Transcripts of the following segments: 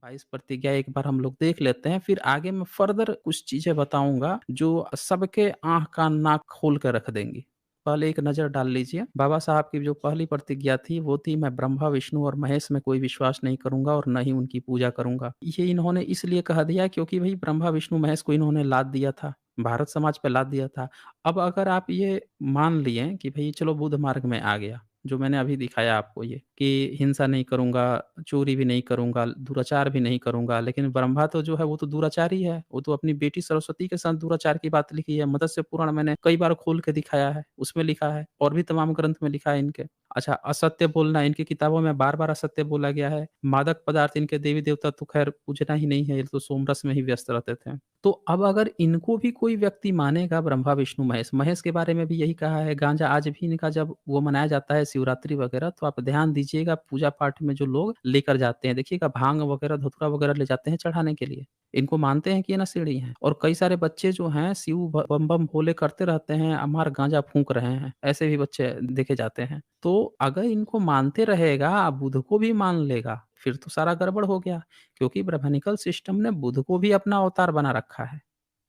22 प्रतिज्ञा एक बार हम लोग देख लेते हैं, फिर आगे मैं फर्दर कुछ चीज़ें बताऊँगा जो सबके आँख कान नाक खोल के रख देंगी। पहले एक नज़र डाल लीजिए, बाबा साहब की जो पहली प्रतिज्ञा थी वो थी मैं ब्रह्मा, विष्णु और महेश में कोई विश्वास नहीं करूँगा और ना ही उनकी पूजा करूँगा। ये इन्होंने इसलिए कह दिया क्योंकि भई ब्रह्मा, विष्णु, महेश को इन्होंने लाद दिया था, भारत समाज पे लाद दिया था। अब अगर आप ये मान लिए कि भई चलो बुद्ध मार्ग में आ गया, जो मैंने अभी दिखाया आपको ये, कि हिंसा नहीं करूँगा, चोरी भी नहीं करूँगा, दुराचार भी नहीं करूँगा, लेकिन ब्रह्मा तो जो है वो तो दुराचारी है। वो तो अपनी बेटी सरस्वती के साथ दुराचार की बात लिखी है। मत्स्य पुराण मैंने कई बार खोल के दिखाया है, उसमें लिखा है और भी तमाम ग्रंथ में लिखा है इनके। अच्छा, असत्य बोलना इनकी किताबों में बार-बार असत्य बोला गया है। मादक पदार्थ इनके देवी-देवता तो ख़ैर पूजना ही नहीं है, ये तो सोमरस में ही व्यस्त रहते थे। तो अब अगर इनको भी कोई व्यक्ति मानेगा ब्रह्मा, विष्णु, महेश, महेश के बारे में भी यही कहा है, गाँजा आज भी इनका जब वो मनाया जाता है शिवरात्रि वगैरह, तो आप ध्यान दीजिएगा पूजा-पाठ में जो लोग लेकर जाते हैं, देखिएगा भांग वगैरह, धतूरा वगैरह ले जाते हैं चढ़ाने के लिए। इनको मानते हैं कि ये नशेड़ी हैं और कई सारे बच्चे जो हैं शिव बम बम भोले करते रहते हैं, अमार गाँजा फूँक रहे हैं, ऐसे भी बच्चे देखे जाते हैं। तो अगर इनको मानते रहेगा, बुध को भी मान लेगा, फिर तो सारा गड़बड़ हो गया। क्योंकि ब्रह्मनिकल सिस्टम ने बुध को भी अपना अवतार बना रखा है।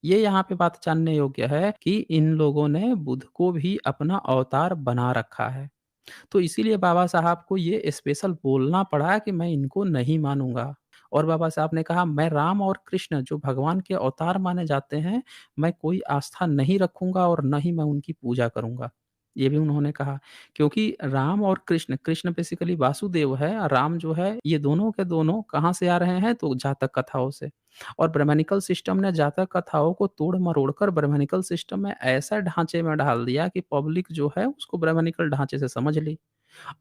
ये यहाँ पे बात जानने योग्य है कि इन लोगों ने बुध को भी अपना अवतार बना रखा है। तो इसीलिए बाबा साहब को ये स्पेशल बोलना पड़ा कि मैं इनको नहीं मानूँगा। और बाबा साहब ने कहा मैं राम और कृष्ण जो भगवान के अवतार माने जाते हैं, मैं कोई आस्था नहीं रखूँगा और ना ही मैं उनकी पूजा करूँगा। ये भी उन्होंने कहा क्योंकि राम और कृष्ण, कृष्ण बेसिकली वासुदेव है और राम जो है ये दोनों के दोनों कहाँ से आ रहे हैं तो जातक कथाओं से। और ब्रह्मनिकल सिस्टम ने जातक कथाओं को तोड़-मरोड़ कर ब्रह्मनिकल सिस्टम में ऐसा ढाँचे में ढाल दिया कि पब्लिक जो है उसको ब्रह्मनिकल ढाँचे से समझ ली।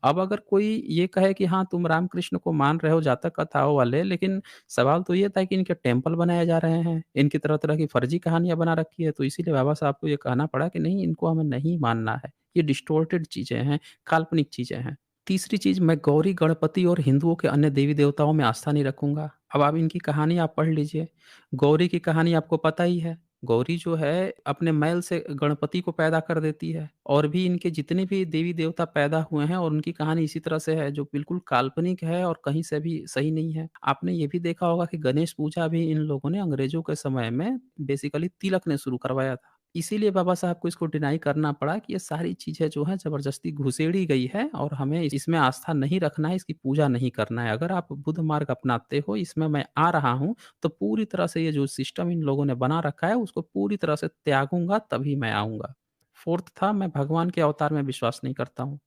अब अगर कोई ये कहे कि हाँ, तुम रामकृष्ण को मान रहे हो जातक कथाओं वाले, लेकिन सवाल तो ये था कि इनके टेम्पल बनाए जा रहे हैं, इनकी तरह-तरह की फर्जी कहानियाँ बना रखी है, तो इसीलिए बाबा साहब को ये कहना पड़ा कि नहीं, इनको हमें नहीं मानना है। ये डिस्टॉर्टेड चीज़ें हैं, काल्पनिक चीज़ें हैं। तीसरी चीज़, मैं गौरी, गणपति और हिंदुओं के अन्य देवी-देवताओं में आस्था नहीं रखूँगा। अब आप इनकी कहानी आप पढ़ लीजिए। गौरी की कहानी आपको पता ही है। गौरी जो है अपने मैल से गणपति को पैदा कर देती है और भी इनके जितने भी देवी-देवता पैदा हुए हैं और उनकी कहानी इसी तरह से है जो बिल्कुल काल्पनिक है और कहीं से भी सही नहीं है। आपने ये भी देखा होगा कि गणेश पूजा भी इन लोगों ने अंग्रेज़ों के समय में बेसिकली तिलक ने शुरू करवाया था। इसीलिए बाबा साहब को इसको डिनाई करना पड़ा कि ये सारी चीज़ें जो हैं ज़बरदस्ती घुसेड़ी गई है और हमें इसमें आस्था नहीं रखना है, इसकी पूजा नहीं करना है। अगर आप बुद्ध मार्ग अपनाते हो, इसमें मैं आ रहा हूँ, तो पूरी तरह से ये जो सिस्टम इन लोगों ने बना रखा है, उसको पूरी तरह से त्यागूँगा तभी मैं आऊँगा। 4th था, मैं भगवान के अवतार में विश्वास नहीं करता हूँ।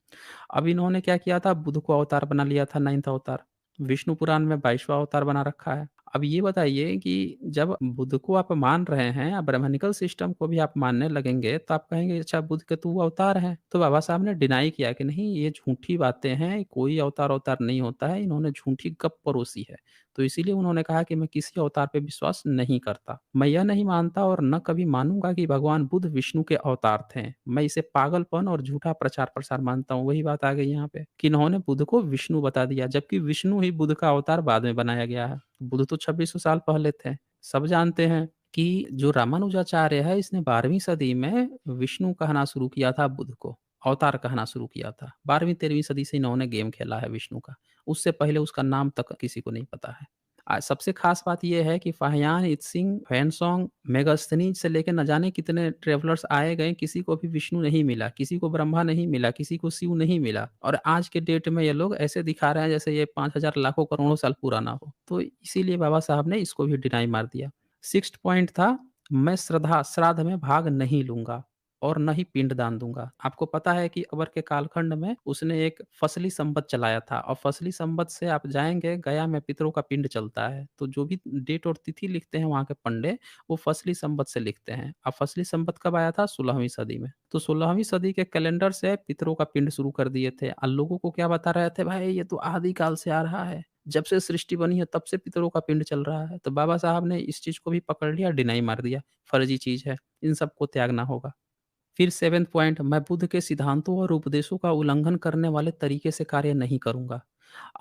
अब इन्होंने क्या किया था, बुध को अवतार बना लिया था 9th अवतार। विष्णु पुराण में 22वाँ अवतार बना रखा है। अब ये बताइए कि जब बुध को आप मान रहे हैं, अब ब्रह्मनिकल सिस्टम को भी आप मानने लगेंगे, तो आप कहेंगे अच्छा बुध के तो वो अवतार हैं। तो बाबा साहब ने डिनाई किया कि नहीं, ये झूठी बातें हैं, कोई अवतार-अवतार नहीं होता है, इन्होंने झूठी गप परोसी है। तो इसीलिए उन्होंने कहा कि मैं किसी अवतार पे विश्वास नहीं करता। मैं यह नहीं मानता और न कभी मानूँगा कि भगवान बुद्ध विष्णु के अवतार थे। मैं इसे पागलपन और झूठा प्रचार-प्रसार मानता हूँ। वही बात आ गई यहाँ पे कि इन्होंने बुद्ध को विष्णु बता दिया, जबकि विष्णु ही बुद्ध का अवतार बाद में बनाया गया है। बुद्ध तो 2600 साल पहले थे। सब जानते हैं कि जो रामानुजाचार्य है, इसने 12वीं सदी में विष्णु कहना शुरू किया था बुद्ध को, अवतार कहना शुरू किया था। 12वीं-13वीं सदी से इन्होंने गेम खेला है विष्णु का। उससे पहले उसका नाम तक किसी को नहीं पता है। सबसे ख़ास बात ये है कि फाहियान, इत्सिंग, ह्वेनसांग, मेगास्थनीज से लेके न जाने कितने ट्रैवलर्स आए गए, किसी को भी विष्णु नहीं मिला, किसी को ब्रह्मा नहीं मिला, किसी को शिव नहीं मिला और आज के डेट में ये लोग ऐसे दिखा रहे हैं जैसे ये 5000 लाखों करोड़ों साल पुराना हो। तो इसीलिए बाबा साहब ने इसको भी डिनाई मार दिया। 6th पॉइंट था, मैं श्राद्ध में भाग नहीं लूँगा और ना ही पिंडदान दूँगा। आपको पता है कि अकबर के कालखंड में उसने एक फसली संवत चलाया था और फसली संवत से आप जाएँगे, गया में पितरों का पिंड चलता है। तो जो भी डेट और तिथि लिखते हैं वहाँ के पंडे, वो फसली संवत से लिखते हैं। अब फसली संवत कब आया था? 16वीं सदी में। तो 16वीं सदी के कैलेंडर से पितरों का पिंड शुरू कर दिए थे और लोगों को क्या बता रहे थे, भाई ये तो आदि काल से आ रहा है। जब से सृष्टि बनी है तब से पितरों का पिंड चल रहा है। तो बाबा साहब ने इस चीज़ को भी पकड़ लिया, डिनाई मार दिया, फर्जी चीज़ है, इन सबको त्यागना होगा। फिर 7th पॉइंट, मैं बुद्ध के सिद्धांतों और उपदेशों का उल्लंघन करने वाले तरीके से कार्य नहीं करूँगा।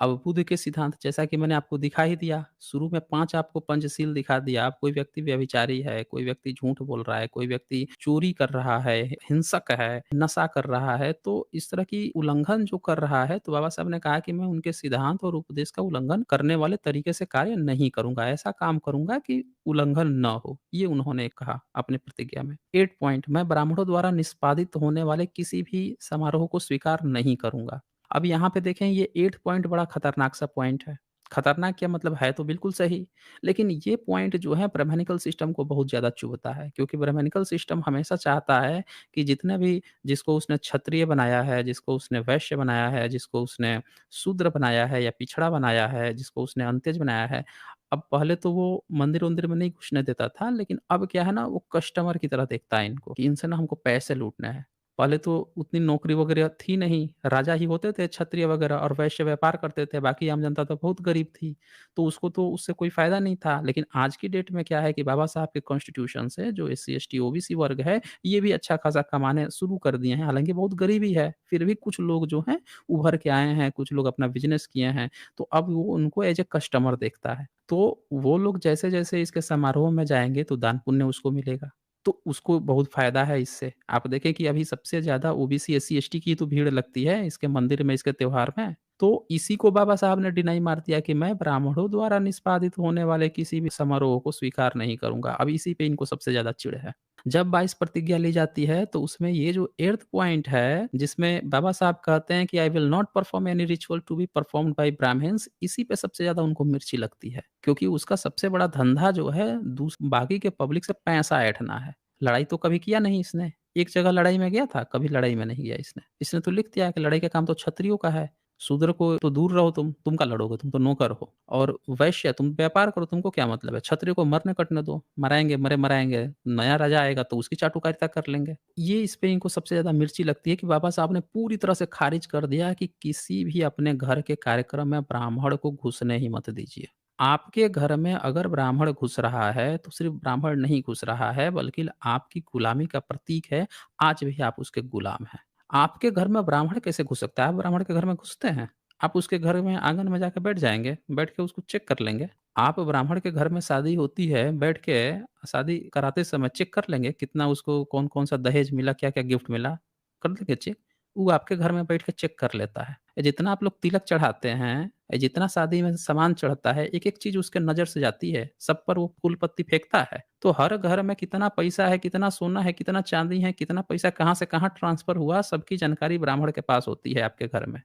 अब बुद्ध के सिद्धांत जैसा कि मैंने आपको दिखा ही दिया, शुरू में 5 आपको पंचशील दिखा दिया। अब कोई व्यक्ति व्यभिचारी है, कोई व्यक्ति झूठ बोल रहा है, कोई व्यक्ति चोरी कर रहा है, हिंसक है, नशा कर रहा है, तो इस तरह की उल्लंघन जो कर रहा है, तो बाबा साहब ने कहा कि मैं उनके सिद्धांत और उपदेश का उल्लंघन करने वाले तरीके से कार्य नहीं करूँगा। ऐसा काम करूँगा कि उल्लंघन ना हो, ये उन्होंने कहा अपनी प्रतिज्ञा में। 8 पॉइंट मैं ब्राह्मणों द्वारा निष्पादित होने वाले किसी भी समारोह को स्वीकार नहीं करूँगा। अब यहाँ पे देखें ये 8 पॉइंट बड़ा खतरनाक सा पॉइंट है। खतरनाक क्या मतलब है तो बिल्कुल सही, लेकिन ये पॉइंट जो है ब्राह्मणिकल सिस्टम को बहुत ज़्यादा चुभता है क्योंकि ब्राह्मणिकल सिस्टम हमेशा चाहता है कि जितने भी जिसको उसने क्षत्रिय बनाया है, जिसको उसने वैश्य बनाया है, जिसको उसने शूद्र बनाया है या पिछड़ा बनाया है, जिसको उसने अंत्यज बनाया है, अब पहले तो वो मंदिर-वंदिर में नहीं घुसने देता था, लेकिन अब क्या है ना वो कस्टमर की तरह देखता है इनको कि इनसे ना हमको पैसे लूटने हैं। पहले तो उतनी नौकरी वगैरह थी नहीं, राजा ही होते थे क्षत्रिय वगैरह और वैश्य व्यापार करते थे, बाकी आम जनता तो बहुत गरीब थी। तो उसको तो उससे कोई फ़ायदा नहीं था। लेकिन आज की डेट में क्या है कि बाबा साहब के कॉन्स्टिट्यूशन से जो एससी, एसटी, ओबीसी वर्ग है, ये भी अच्छा खासा कमाने शुरू कर दिए हैं। हालाँकि बहुत गरीबी है, फिर भी कुछ लोग जो हैं उभर के आए हैं, कुछ लोग अपना बिज़नेस किए हैं, तो अब वो उनको एज़ अ कस्टमर देखता है। तो वो लोग जैसे-जैसे इसके समारोह में जाएँगे तो दान पुण्य उसको मिलेगा। तो उसको बहुत फ़ायदा है इससे। आप देखें कि अभी सबसे ज़्यादा ओबीसी, एससी, एसटी की तो भीड़ लगती है इसके मंदिर में, इसके त्योहार में। तो इसी को बाबा साहब ने डिनाई मार दिया कि मैं ब्राह्मणों द्वारा निष्पादित होने वाले किसी भी समारोह को स्वीकार नहीं करूँगा। अब इसी पे इनको सबसे ज़्यादा चिढ़ है। जब 22 प्रतिज्ञा ली जाती है तो उसमें ये जो 8th पॉइंट है, जिसमें बाबा साहब कहते हैं कि I will not perform any ritual to be performed by Brahmans, इसी पे सबसे ज़्यादा उनको मिर्ची लगती है। क्योंकि उसका सबसे बड़ा धंधा जो है बाकी के पब्लिक से पैसा ऐंठना है। लड़ाई तो कभी किया नहीं इसने। एक जगह लड़ाई में गया था, कभी लड़ाई में नहीं गया इसने। इसने तो लिख दिया है कि लड़ाई का काम तो क्षत्रियों का है। शूद्र को तो दूर रहो तुम क्या लड़ोगे? तुम तो नौकर हो। और वैश्य तुम व्यापार करो, तुमको क्या मतलब है? क्षत्रिय को मरने कटने दो, मराएँगे, मरे-मराएँगे। नया राजा आएगा तो उसकी चाटुकारिता कर लेंगे। ये इस पे इनको सबसे ज़्यादा मिर्ची लगती है कि बाबा साहब ने पूरी तरह से खारिज कर दिया कि किसी भी अपने घर के कार्यक्रम में ब्राह्मण को घुसने ही मत दीजिए। आपके घर में अगर ब्राह्मण घुस रहा है, तो सिर्फ़ ब्राह्मण नहीं घुस रहा है, बल्कि आपकी गुलामी का प्रतीक है, आज भी आप उसके गुलाम हैं। आपके घर में ब्राह्मण कैसे घुस सकता है? आप ब्राह्मण के घर में घुसते हैं? आप उसके घर में आँगन में जाके बैठ जाएँगे, बैठ के उसको चेक कर लेंगे। आप ब्राह्मण के घर में शादी होती है, बैठ के शादी कराते समय चेक कर लेंगे, कितना उसको कौन-कौन सा दहेज मिला, क्या-क्या गिफ्ट मिला, कर लेंगे चेक। वो आपके घर में बैठ के चेक कर लेता है। जितना आप लोग तिलक चढ़ाते हैं, जितना शादी में सामान चढ़ता है, एक-एक चीज़ उसके नज़र से जाती है, सब पर वो फूल-पत्ती फेंकता है। तो हर घर में कितना पैसा है, कितना सोना है, कितना चाँदी है, कितना पैसा कहाँ से कहाँ ट्रांसफ़र हुआ, सबकी जानकारी ब्राह्मण के पास होती है आपके घर में।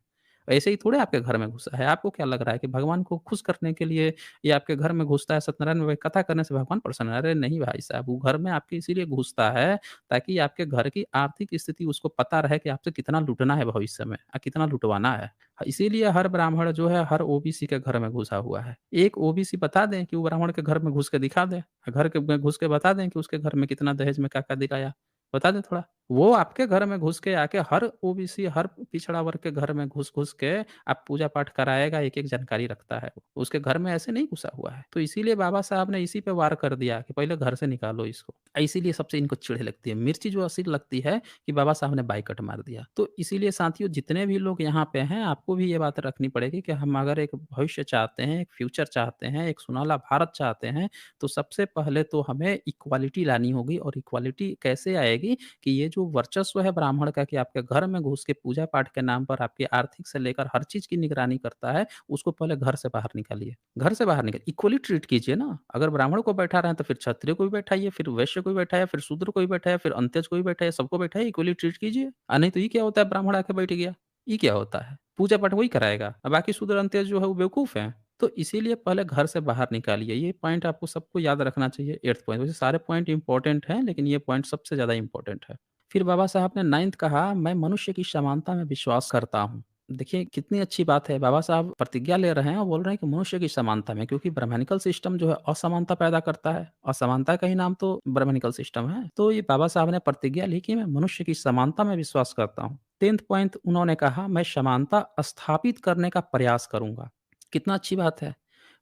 ऐसे ही थोड़े आपके घर में घुसा है। आपको क्या लग रहा है कि भगवान को खुश करने के लिए ये आपके घर में घुसता है, सत्यनारायण में कथा करने से भगवान प्रसन्न है? अरे नहीं भाई साहब, वो घर में आपके इसीलिए घुसता है ताकि आपके घर की आर्थिक स्थिति उसको पता रहे कि आपसे कितना लूटना है भविष्य में कितना लुटवाना है। इसीलिए हर ब्राह्मण जो है हर ओबीसी के घर में घुसा हुआ है। एक ओबीसी बता दें कि वो ब्राह्मण के घर में घुस के दिखा दें, घर के में घुस के बता दें कि उसके घर में कितना दहेज में क्या-क्या दिखाया, बता दें थोड़ा। वो आपके घर में घुस के आके हर ओबीसी, हर पिछड़ा वर्ग के घर में घुस-घुस के आप पूजा-पाठ कराएगा, एक-एक जानकारी रखता है वो। उसके घर में ऐसे नहीं घुसा हुआ है। तो इसीलिए बाबा साहब ने इसी पे वार कर दिया कि पहले घर से निकालो इसको। इसीलिए सबसे इनको चिढ़ लगती है। मिर्ची जो असल लगती है कि बाबा साहब ने बाइकॉट मार दिया। तो इसीलिए साथियों जितने भी लोग यहाँ पे हैं, आपको भी ये बात रखनी पड़ेगी कि हम अगर एक भविष्य चाहते हैं, एक फ्यूचर चाहते हैं, एक सुनहरा भारत चाहते हैं, तो सबसे पहले तो हमें इक्वालिटी लानी होगी और इक्वालिटी कैसे आएगी कि ये जो वर्चस्व है ब्राह्मण का कि आपके घर में घुस के पूजा-पाठ के नाम पर आपकी आर्थिक से लेकर हर चीज़ की निगरानी करता है, उसको पहले घर से बाहर निकालिए। घर से बाहर इक्वली ट्रीट कीजिए ना। अगर ब्राह्मण को बैठा रहे हैं तो फिर क्षत्रिय को भी बैठाइए, फिर वैश्य को भी बैठाइए, फिर शूद्र को भी बैठाइए, फिर अंत्यज को भी बैठाइए, सबको बैठाइए, इक्वली ट्रीट कीजिए। नहीं तो ये क्या होता है ब्राह्मण आके बैठ गया, ये क्या होता है? पूजा-पाठ वही कराएगा, बाकी शूद्र अंत्यज जो है वो बेवकूफ़ हैं। तो इसीलिए पहले घर से बाहर निकालिए, ये पॉइंट आपको सबको याद रखना चाहिए 8th पॉइंट। वैसे सारे पॉइंट इम्पोर्टेंट हैं, लेकिन ये पॉइंट सबसे ज़्यादा इम्पोर्टेंट है। फिर बाबा साहब ने 9th कहा, मैं मनुष्य की समानता में विश्वास करता हूँ। देखिए कितनी अच्छी बात है, बाबा साहब प्रतिज्ञा ले रहे हैं और बोल रहे हैं कि मनुष्य की समानता में, क्योंकि ब्राह्मणिकल सिस्टम जो है असमानता पैदा करता है। असमानता का ही नाम तो ब्राह्मणिकल सिस्टम है। तो ये बाबा साहब ने प्रतिज्ञा ली कि मैं मनुष्य की समानता में विश्वास करता हूँ। 10th पॉइंट उन्होंने कहा, मैं समानता स्थापित करने का प्रयास करूँगा। कितना अच्छी बात है।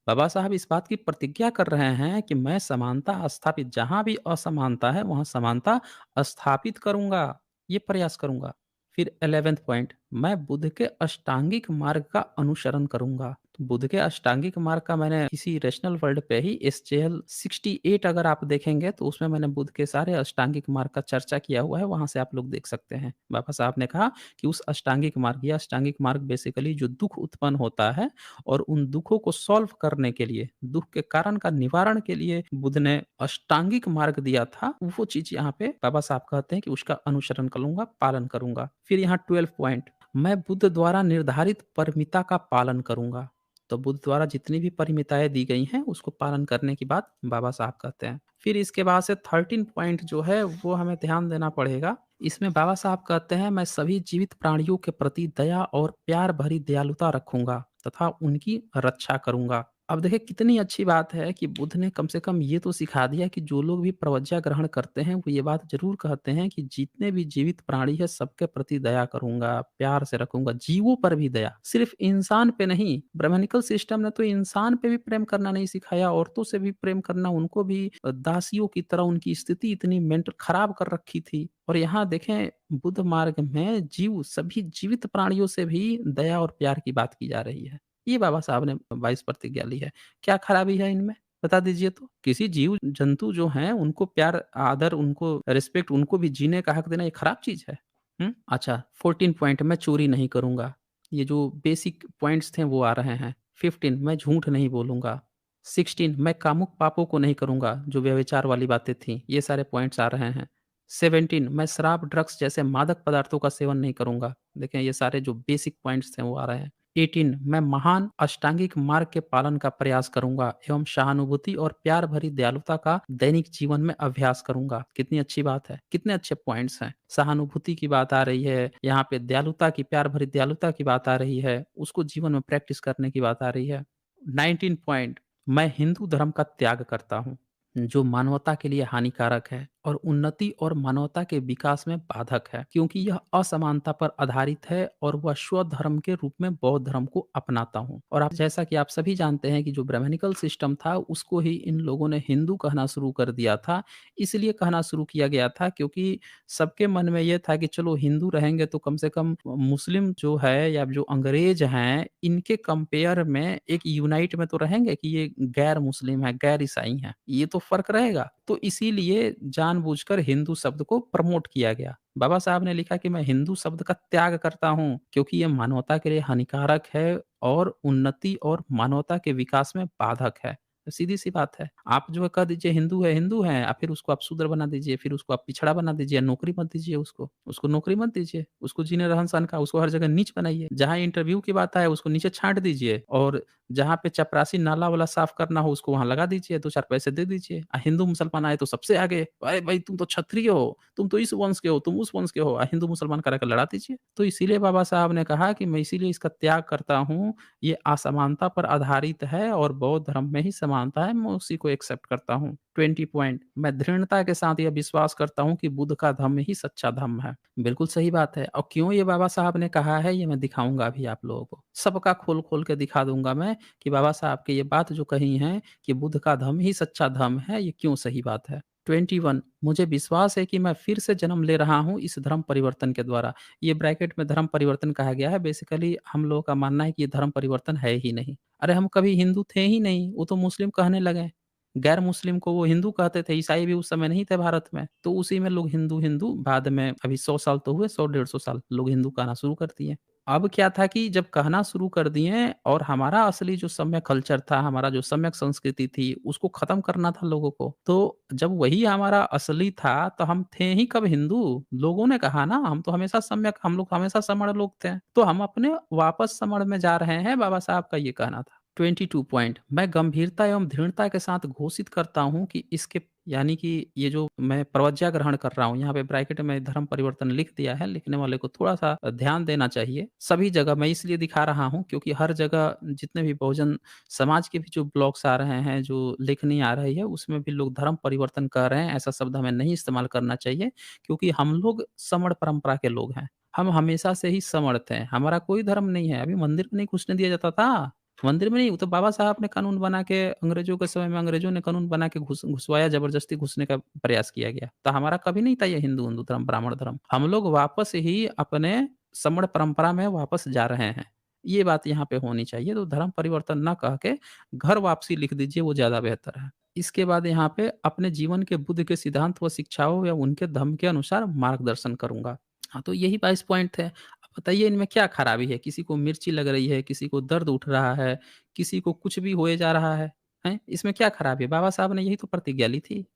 बाबा साहब इस बात की प्रतिज्ञा कर रहे हैं कि मैं समानता स्थापित, जहाँ भी असमानता है वहाँ समानता स्थापित करूँगा, ये प्रयास करूँगा। फिर 11th पॉइंट, मैं बुद्ध के अष्टांगिक मार्ग का अनुसरण करूँगा। तो बुद्ध के अष्टांगिक मार्ग का मैंने किसी रैशनल वर्ल्ड पे ही एसजेएल 68 अगर आप देखेंगे तो उसमें मैंने बुद्ध के सारे अष्टांगिक मार्ग का चर्चा किया हुआ है, वहाँ से आप लोग देख सकते हैं। बाबा साहब ने कहा कि उस अष्टांगिक मार्ग या अष्टांगिक मार्ग बेसिकली जो दुःख उत्पन्न होता है और उन दुःखों को सॉल्व करने के लिए, दुःख के कारण का निवारण के लिए बुद्ध ने अष्टांगिक मार्ग दिया था, वो चीज़ यहाँ पे बाबा साहब कहते हैं कि उसका अनुसरण करूँगा, पालन करूँगा। फिर यहाँ 12 पॉइंट, मैं बुद्ध द्वारा निर्धारित परिमिता का पालन करूँगा। तो बुद्ध द्वारा जितनी भी परिमिताएँ दी गई हैं, उसको पालन करने की बात बाबा साहब कहते हैं। फिर इसके बाद से 13 पॉइंट जो है, वो हमें ध्यान देना पड़ेगा। इसमें बाबा साहब कहते हैं, मैं सभी जीवित प्राणियों के प्रति दया और प्यार भरी दयालुता रखूँगा तथा उनकी रक्षा करूँगा। अब देखिए कितनी अच्छी बात है कि बुद्ध ने कम से कम ये तो सिखा दिया कि जो लोग भी प्रवज्ञा ग्रहण करते हैं, वो ये बात ज़रूर कहते हैं कि जितने भी जीवित प्राणी हैं, सबके प्रति दया करूँगा, प्यार से रखूँगा, जीवों पर भी दया। सिर्फ़ इंसान पे नहीं, ब्राह्मणिकल सिस्टम ने तो इंसान पे भी प्रेम करना नहीं सिखाया, औरतों से भी प्रेम करना, उनको भी दासियों की तरह उनकी स्थिति इतनी मेंटल खराब कर रखी थी। और यहाँ देखें बुद्ध मार्ग में सभी जीवित प्राणियों से भी दया और प्यार की बात की जा रही है। ये बाबा साहब ने 22 प्रतिज्ञा ली है। क्या खराबी है इनमें? बता दीजिए तो? किसी जीव-जंतु जो हैं उनको प्यार, आदर, उनको रिस्पेक्ट, उनको भी जीने का हक देना ये खराब चीज़ है? हुँ? अच्छा 14 पॉइंट, मैं चोरी नहीं करूँगा। ये जो बेसिक पॉइंट्स थे वो आ रहे हैं। 15, मैं झूठ नहीं बोलूँगा। 16, मैं कामुक पापों को नहीं करूँगा, जो व्यभिचार वाली बातें थीं। ये सारे पॉइंट्स आ रहे हैं। 17, मैं शराब, ड्रग्स जैसे मादक पदार्थों का सेवन नहीं करूँगा। देखें ये सारे जो बेसिक पॉइंट्स थे वो आ रहे हैं। 18, मैं महान अष्टांगिक मार्ग के पालन का प्रयास करूँगा एवं सहानुभूति और प्यार भरी दयालुता का दैनिक जीवन में अभ्यास करूँगा। कितनी अच्छी बात है, कितने अच्छे पॉइंट्स हैं। सहानुभूति की बात आ रही है, यहाँ पे दयालुता की, प्यार भरी दयालुता की बात आ रही है, उसको जीवन में प्रैक्टिस करने की बात आ रही है। 19 पॉइंट, मैं हिंदू धर्म का त्याग करता हूँ, जो मानवता के लिए हानिकारक है और उन्नति और मानवता के विकास में बाधक है, क्योंकि यह असमानता पर आधारित है और वह स्वधर्म के रूप में बौद्ध धर्म को अपनाता हूँ। और आप जैसा कि आप सभी जानते हैं कि जो ब्राह्मणिकल सिस्टम था उसको ही इन लोगों ने हिंदू कहना शुरू कर दिया था। इसलिए कहना शुरू किया गया था क्योंकि सबके मन में ये था कि चलो हिंदू रहेंगे तो कम से कम मुस्लिम जो है या जो अंग्रेज हैं, इनके कंपेयर में एक यूनाइट में तो रहेंगे कि ये गैर मुस्लिम है, गैर ईसाई हैं, ये तो फ़र्क रहेगा। तो इसीलिए जानबूझकर हिंदू शब्द को प्रमोट किया गया। बाबा साहब ने लिखा कि मैं हिंदू शब्द का त्याग करता हूँ, क्योंकि ये मानवता के लिए हानिकारक है और उन्नति और मानवता के विकास में बाधक है। सीधी-सी बात है। आप जो है कह दीजिए हिंदू है, फिर उसको आप शूद्र बना दीजिए, फिर उसको आप पिछड़ा बना दीजिए, नौकरी मत दीजिए उसको। उसको नौकरी मत दीजिए, उसको जीने रहन-सहन का उसको हर जगह नीच बनाइए। जहाँ इंटरव्यू की बात आए उसको नीचे छाँट दीजिए और जहाँ पे चपरासी नाला-वाला साफ करना हो उसको वहाँ लगा दीजिए, 2-4 पैसे दे दीजिए। हिंदू-मुसलमान आए तो सबसे आगे, "अरे भाई तुम तो क्षत्रिय हो, तुम तो इस वंश के हो, तुम उस वंश के हो।" हिंदू-मुसलमान करा के लड़ा दीजिए। तो इसीलिए बाबा साहब ने कहा कि मैं इसीलिए इसका त्याग करता हूँ, ये असमानता पर आधारित है और बौद्ध धर्म में ही समानता है, मैं उसी को एक्सेप्ट करता हूँ। 20 पॉइंट, मैं दृढ़ता के साथ यह विश्वास करता हूँ कि बुद्ध का धम्म ही सच्चा धम्म है। बिल्कुल सही बात है और क्यों ये बाबा साहब ने कहा है ये मैं दिखाऊँगा अभी आप लोगों को। सबका खोल-खोल के दिखा दूँगा मैं कि बाबा साहब की ये बात जो कही है कि बुद्ध का धम्म ही सच्चा धम्म है, ये क्यों सही बात है। 21, मुझे विश्वास है कि मैं फिर से जन्म ले रहा हूँ इस धर्म परिवर्तन के द्वारा। ये ब्रैकेट में धर्म परिवर्तन कहा गया है, बेसिकली हम लोगों का मानना है कि ये धर्म परिवर्तन है ही नहीं। अरे हम कभी हिंदू थे ही नहीं, वो तो मुस्लिम कहने लगे। गैर मुस्लिम को वो हिंदू कहते थे, ईसाई भी उस समय नहीं थे भारत में। तो उसी में लोग हिंदू, हिंदू बाद में अभी 100 साल तो हुए, 100 150 साल लोग हिंदू कहना शुरू कर दिए। अब क्या था कि जब कहना शुरू कर दिए और हमारा असली जो सम्यक कल्चर था, हमारा जो सम्यक संस्कृति थी, उसको खत्म करना था लोगों को। तो जब वही हमारा असली था, तो हम थे ही कब हिंदू? लोगों ने कहा ना, हम तो हमेशा सम्यक, हम लोग हमेशा समण लोग थे। तो हम अपने वापस समण में जा रहे हैं, बाबा साहब का ये कहना था। 22 पॉइंट, मैं गंभीरता एवं दृढ़ता के साथ घोषित करता हूँ कि इसके यानी कि ये जो मैं प्रवज्ञा ग्रहण कर रहा हूँ, यहाँ पे ब्रैकेट में धर्म परिवर्तन लिख दिया है, लिखने वाले को थोड़ा-सा ध्यान देना चाहिए। सभी जगह मैं इसलिए दिखा रहा हूँ क्योंकि हर जगह जितने भी बहुजन समाज के भी जो ब्लॉग्स आ रहे हैं, जो लेखनी आ रही है, उसमें भी लोग धर्म परिवर्तन कर रहे हैं। ऐसा शब्द हमें नहीं इस्तेमाल करना चाहिए क्योंकि हम लोग समण परंपरा के लोग हैं। हम हमेशा से ही समर्थ हैं, हमारा कोई धर्म नहीं है। अभी मंदिर में नहीं घुसने दिया जाता था। मंदिर में नहीं, वो तो बाबा साहब ने कानून बना के अंग्रेज़ों के समय में अंग्रेज़ों ने कानून बना के घुसवाया, ज़बरदस्ती घुसने का प्रयास किया गया। तो हमारा कभी नहीं था ये हिंदू-हिंदू धर्म, ब्राह्मण धर्म। हम लोग वापस ही अपने श्रमण परंपरा में वापस जा रहे हैं। ये बात यहाँ पे होनी चाहिए, तो धर्म परिवर्तन ना कह के घर वापसी लिख दीजिए, वो ज़्यादा बेहतर है। इसके बाद यहाँ पे अपने जीवन के बुद्ध के सिद्धांत व शिक्षाओं या उनके धम्म के अनुसार मार्गदर्शन करूँगा। हाँ, तो यही 22 पॉइंट थे। अब बताइए इनमें क्या खराबी है? किसी को मिर्ची लग रही है, किसी को दर्द उठ रहा है, किसी को कुछ भी होए जा रहा है, हैं? इसमें क्या खराबी है? बाबा साहब ने यही तो प्रतिज्ञा ली थी।